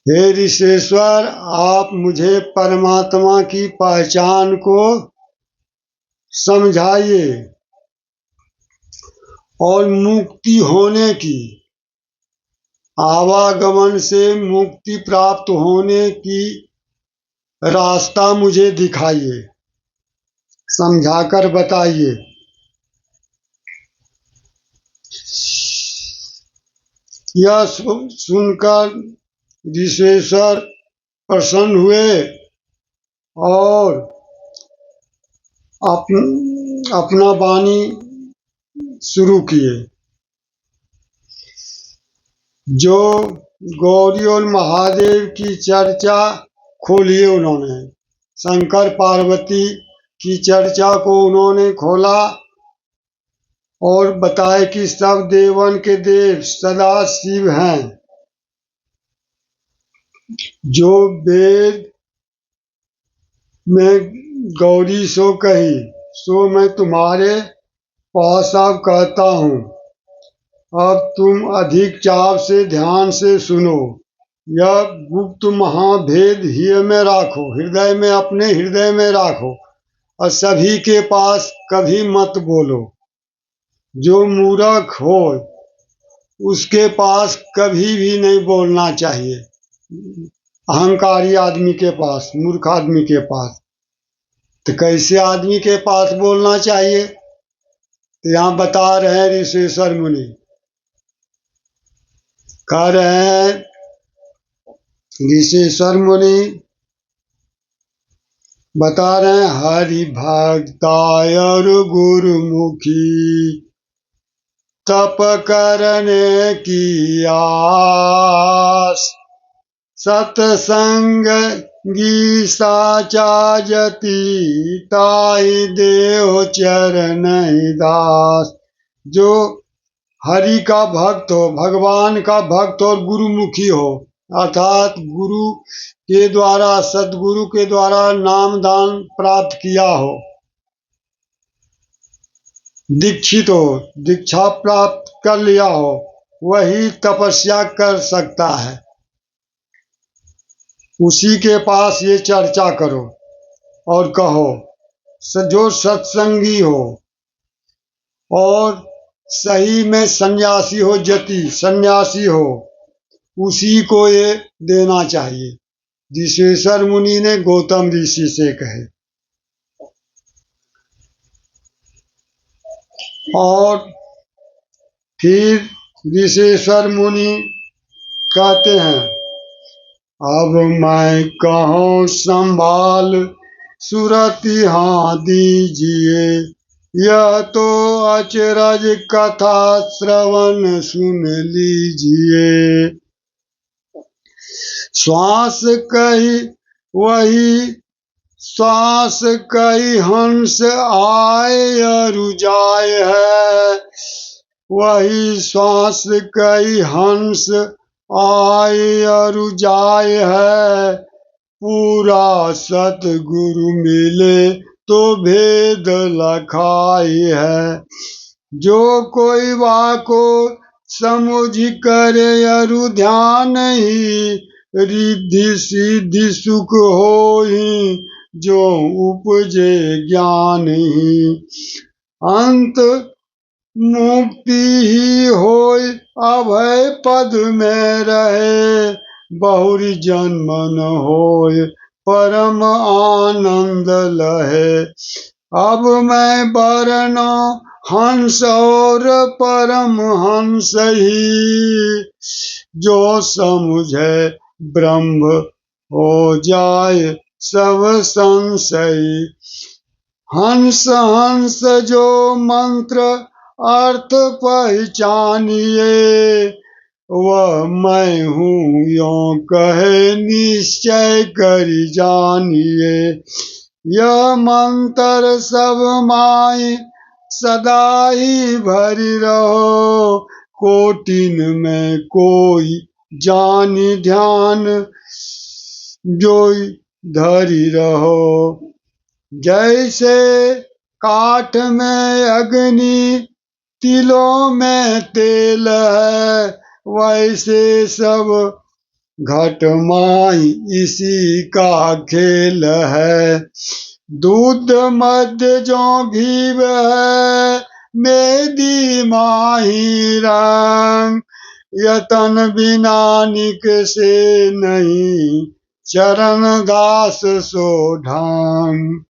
हे ऋषेश्वर, आप मुझे परमात्मा की पहचान को समझाइए और मुक्ति होने की, आवागमन से मुक्ति प्राप्त होने की रास्ता मुझे दिखाइए, समझाकर बताइए। यह सुनकर ऋषेश्वर प्रसन्न हुए और अपना वाणी शुरू किए। जो गौरी और महादेव की चर्चा खोली उन्होंने, शंकर पार्वती की चर्चा को उन्होंने खोला और बताया कि सब देवन के देव सदा शिव हैं। जो वेद में गौरी सो कही, सो मैं तुम्हारे पास अब कहता हूँ। अब तुम अधिक चाव से ध्यान से सुनो। यह गुप्त महाभेद ही में राखो, हृदय में, अपने हृदय में राखो और सभी के पास कभी मत बोलो। जो मूर्ख हो उसके पास कभी भी नहीं बोलना चाहिए, अहंकारी आदमी के पास, मूर्ख आदमी के पास। तो कैसे आदमी के पास बोलना चाहिए? तो यहाँ बता रहे हैं ऋषेश्वर मुनि, कह रहे हैं ऋषेश्वर मुनि बता रहे हैं, हरि भक्ताय और गुरुमुखी तप करने की आस, सतसंगी साचा जति ताहि देव चरण दास। जो हरि का भक्त हो, भगवान का भक्त और गुरुमुखी हो, अर्थात गुरु के द्वारा, सदगुरु के द्वारा नाम दान प्राप्त किया हो, दीक्षित हो, दीक्षा प्राप्त कर लिया हो, वही तपस्या कर सकता है। उसी के पास ये चर्चा करो और कहो। जो सत्संगी हो और सही में सन्यासी हो, जति सन्यासी हो, उसी को ये देना चाहिए। ऋषेश्वर मुनि ने गौतम ऋषि से कहे। और फिर ऋषेश्वर मुनि कहते हैं, अब मैं कहूँ संभाल सुरति हाँ दीजिए, यह तो अचरज कथा श्रवण सुन लीजिए। श्वास कही वही श्वास कही हंस आए रुजाए है, वही श्वास कही हंस आए रुजाए है। पूरा सतगुरु मिले तो भेद लखाई है। जो कोई वाको समुझ करे अरु ध्यान ही, रिद्धि सिद्धि सुख होई जो उपजे ज्ञान ही। अंत मुक्ति ही होय अभय पद में रहे, बहुरी जन्म न होय परम आनंद लहे। अब मैं बरनो हंस और परम हंस ही, जो समुझे ब्रह्म हो जाए सब संशय। हंस हंस जो मंत्र अर्थ पहचानिए, वह मैं हूँ यो कहे निश्चय करि जानिए। यह मंत्र सब माई सदा ही भरी रहो, कोटिन में कोई जानी ध्यान जो धरी रहो। जैसे काठ में अग्नि तिलों में तेल है, वैसे सब घट माई इसी का खेल है। दूध मध्य जो घी है, मेदी माही रंग। यतन बिना निक से नहीं, चरण दास सो ढंग।